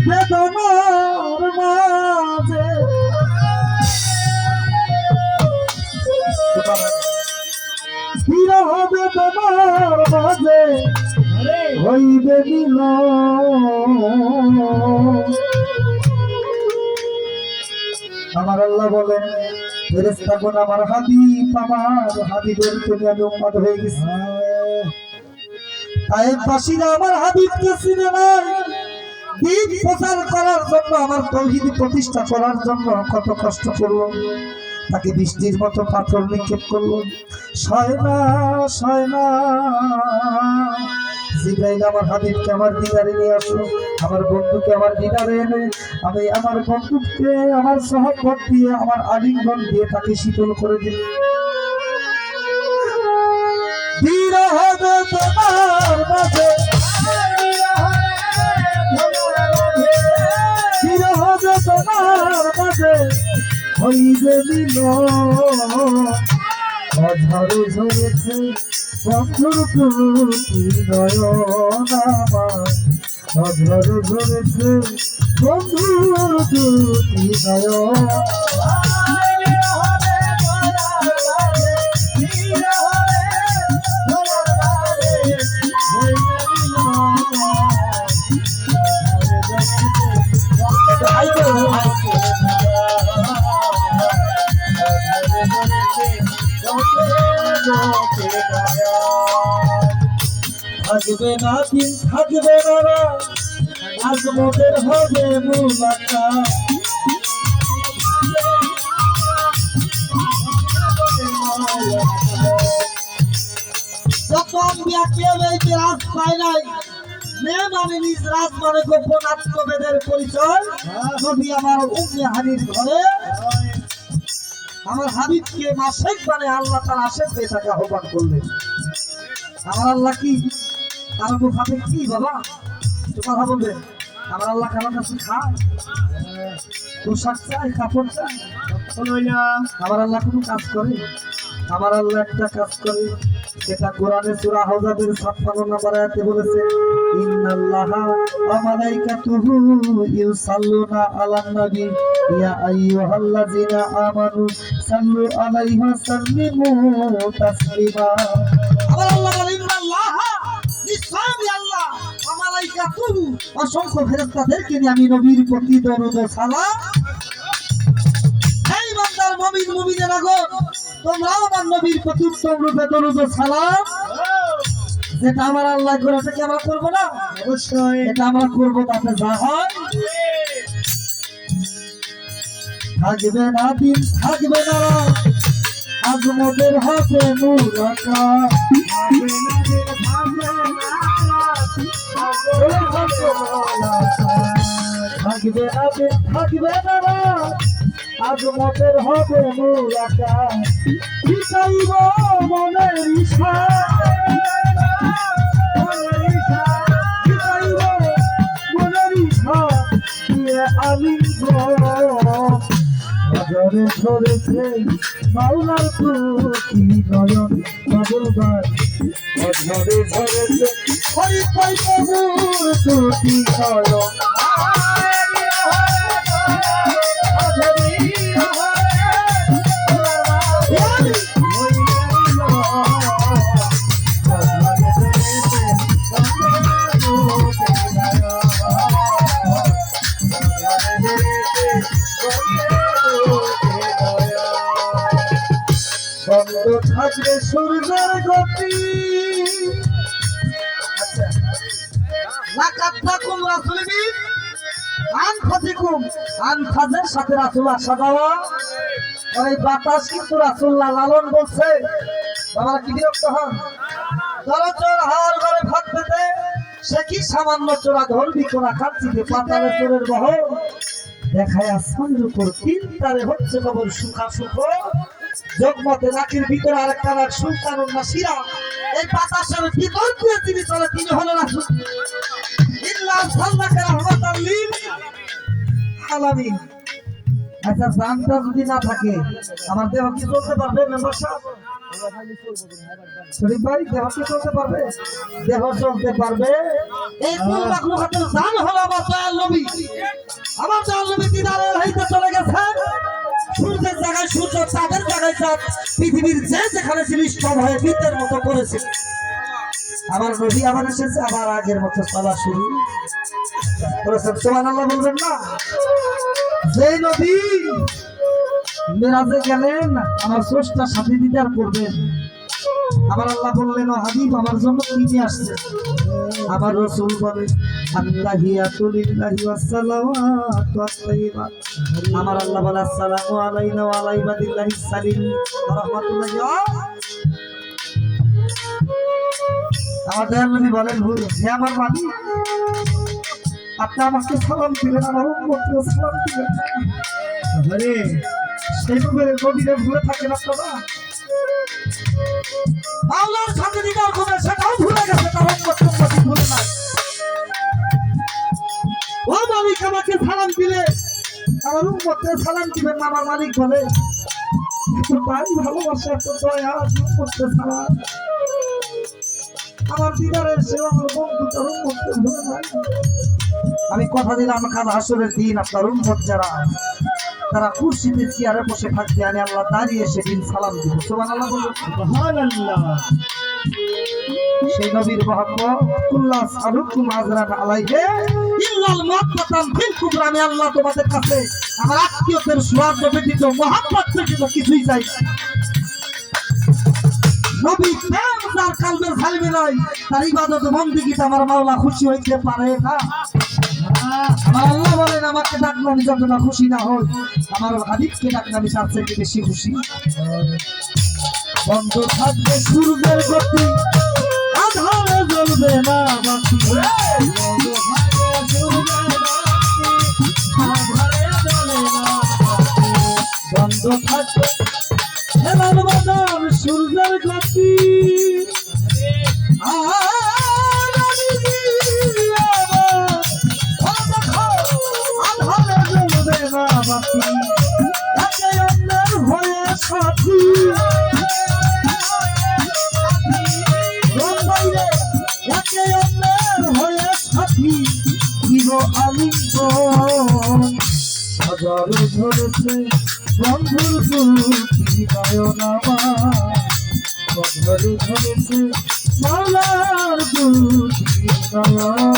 বেদনার মাঝে বিরহ বেদনার মাঝে হইবে মিলন। আমার আল্লাহ বলেন ফেরেশতাগণ আমার হাবিবের তুমি আমি উম্মত হয়ে গেছি। তায়েফবাসীরা আমার হাবিবকে চিনে নাই। দ্বীন প্রচার করার জন্য আমার তাওহীদ প্রতিষ্ঠা করার জন্য কত কষ্ট করলো, তাকে বৃষ্টির মতো পাথর নিক্ষেপ করলো, সয় না। জিবরাইল আমার হাবিবকে আমার দিদারে নিয়ে আসলো, আমার বন্ধুকে আমার দিদারে এনে আমি আমার বন্ধুকে আমার সহবত দিয়ে আমার আলিঙ্গন দিয়ে তাকে শীতল করে দিল। বিরহ বেদনার মাঝে হইবে মিলন। অঝরে ঝরেছে বন্ধুর প্রতি নয়ন আমার, অঝরে ঝরেছে বন্ধুর প্রতি নয়ন। থাকবে না দিন থাকবে না রাত, আজ মোদের হবে মুলাকাত। যত আম্বিয়া কেউ এই রাজ পায় নাই, মেয়ে মানে নিজ রাজ মানে গোপন আত্মবেদের পরিচয়। নবী আমার উম্মে হানির ঘরে আমার হাবিবকে মাসেক মানে আল্লাহ তার আশেক হয়ে তাকে আহ্বান করলেন। আমার আল্লাহ কি তার মুখাতে কি বাবা একটু কথা বলবেন? আমার আল্লাহ কারোর কাছে খায়, পোশাক চায়, কাপড় চায়? আমার আল্লাহ কোনো কাজ করে? আমার আল্লাহ একটা কাজ করে, সেটা কোরআনে সূরা আহজাবের ৫৬ নম্বর আয়াতে বলেছে, ইন্নাল্লাহা ওয়া মালাইকাতুহু ইউসাল্লুনা আলান নবী ইয়া আইয়ুহাল্লাযিনা আমানু সাল্লু আলাইহি ওয়া সাল্লিমু তাসলিমা। আমার আল্লাহ বলেন ইন্নাল্লাহা নিশ্চয়ই আল্লাহ ওয়া মালাইকাতুহু অসংখ্য ফেরেশতাদেরকে নিয়ে আমি নবীর প্রতি দরুদ ও সালাম। এই বান্দার মুমিন মুমিনেরা গো, তোমরাও আমার নবীর প্রতি উত্তম রূপে দরুদ ও সালাম। যেটা আমার আল্লাহ করে সেটা আমরা করবো না? অবশ্যই এটা আমরা করবো, তাতে যা হয়। থাকবে না দিন থাকবে না রাত, আজ মোদের হবে মুলাকাত। থাকবে না দিন থাকবে না রাত, আজ মোদের হবে মুলাকাত। বিকাইব মনের ইচ্ছা, বিকাইব মনের ইচ্ছা দিয়ে আলিঙ্গন। অঝরে ঝরেছে মাওলার প্রতি নয়ন বাবুবাই, অঝরে ঝরেছে হরি পাই প্রভুর প্রতি নয়ন। বন্ধ থাকবে সূর্যের গতি, লাকাত্তাকুম রাসূলবি আনফাসিকুম, আনফাসের সাথে রাসূল আসা যাওয়া। আর এই বাতাস কিন্তু রাসূলুল্লাহ লালন বলছে, বাবা কি বিরক্ত হন? দরচর হার ঘরে ভাত পেতে সে কি সামান্য চোরা ধরবি কোনা কাঁচিতে পাতালে চোরের বহর দেখায় আসমানের উপর তিন তারে হচ্ছে বাবুর সুখা সুখ। জগমতে নাকির ভিতরে আরেকটা নাক সুলতানুন নাসিরা, এই বাতাসের ভিতর দিয়ে তিনি চলে, তিনি হলেন রাসূল। ইল্লা সাল্লাকা রাহমাতাল লিল আলামিন। আচ্ছা জানটা যদি না থাকে আমার দেহ কি চলতে পারবে? মেম্বার সাহেব শরীফ ভাই দেহ কি চলতে পারবে? দেহ চলতে পারবে। এই কুল মাখলুকাতের জান হলো আমার দয়াল নবী। আমার দয়াল নবী দিদারে হইতে চলে গেছেন। সূর্যের জায়গায় সূর্য, চাঁদের জায়গায় চাঁদ, পৃথিবীর যে যেখানে ছিল স্তব হয়ে বৃত্তের মতো করেছে। আমার নবী আবার এসেছে, আবার আগের মতো চলা শুরু করেছেন। সুবহানাল্লাহ বলবেন না? যে নবী মেরাজে গেলেন, আমার স্রষ্টার সাথে দিদার করবেন। আমার আল্লাহ বললেন, ও হাবিব আমার জন্য কি নিয়ে আসছে? আমার রাসূল বলে, আত্তাহিয়াতুলিল্লাহি ওয়াস সালাওয়াতু আত-তাইয়্যিবাত। আমার আল্লাহ বলে, আসসালামু আলাইনা ওয়া আলা ইবাদিল্লাহিস সালিহিন ওয়া রাহমাতুল্লাহি। আমার দয়াল নবী বলেন, হে আমার মালিক, আপনি আমাকে সালাম দিলেন, আমার উম্মতকে সালাম দিলেন। আরে সেই নবীরে ভুলে থাকেন আপনারা? আল্লাহর সাথে দিদার করে সেটাও ভুলে গেছে, তার উম্মত ভুলে নাই। ও মালিক, আমাকে সালাম দিলে আমার উম্মতকে সালাম দিবেন না? আমার মালিক বলে, তাই ভালোবাসা, এত দয়া, উম্মতকে সালাম। আমার দিদারের সেবা, আমার বন্ধু, তার উম্মতকে ভুলে নাই। আমি কথা দিলাম, কাল হাসরের দিন আপনার উম্মত যারা, তারা কুরসিতে চেয়ারে বসে থাকবে, আমি আল্লাহ দাঁড়িয়ে সেদিন সালাম দিব। সুবহানাল্লাহ বলুন। সুবহানাল্লাহ। সেই নবীর মহব্বত, কুল্লা সালুকুম আজরান আলাইহি ইল্লাল মুহাব্বাতান ফিল কুবরা। আমি আল্লাহ তোমাদের কাছে আমার আত্মীয়দের সুয়াদ ব্যতীত, মহব্বত ব্যতীত কিছুই চাই না। নবী প্রেম যার কলবে ঝালবে নাই, তার ইবাদত বন্দেগীতে আমার মাওলা খুশি হইতে পারে না। আমার আল্লাহ বলেন, আমাকে ডাকলে আমি যতটা খুশি না হই, আমার হাবিবকে ডাকলে আমি তার থেকে বেশি খুশি। বন্ধ থাকবে সূর্যের গতি, আধারে জ্বলবে না বাতি। বন্ধ থাকবে হেলার বাজার সূর্যের গতি, হাজারো ধরেছে বন্ধুর দুটি নয়নামা, বন্ধুর ধরেছে মালার দুটি নয়ন।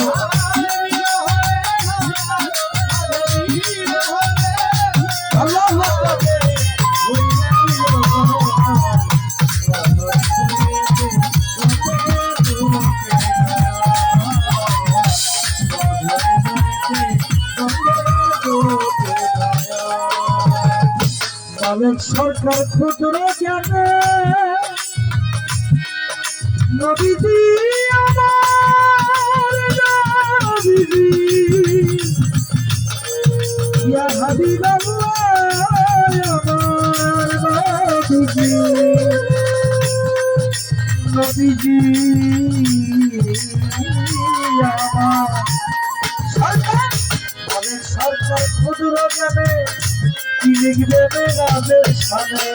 সরকার ক্ষুদ্র জ্ঞানে নবীজি, আমার নবীজি, ইয়া হাবিবাল্লাহ, আমার নবীজি, নবীজি আমার সরকার। অনেক সরকার ক্ষুদ্র জ্ঞানে কি লিখবে মেরাজের সামনে,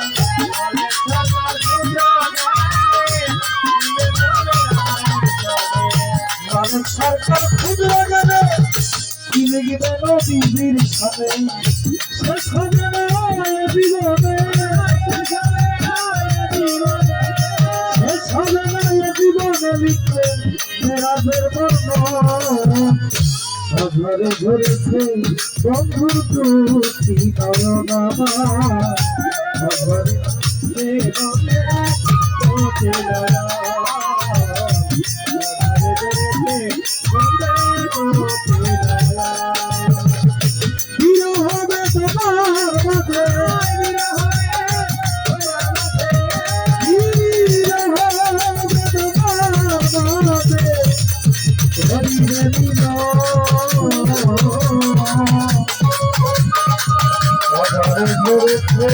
অনেক সরকার ক্ষুদ্র জ্ঞানে কি লিখবে নবীজির সামনে। শেষ হবে না জীবনে, শেষ হবে না জীবনে লিখবে মেরাজের বর্ণন। ধরে ধরেছে বন্ধুর দুটি নয়নামা, ধরে হবে তোমার মাঝে, ধরেছে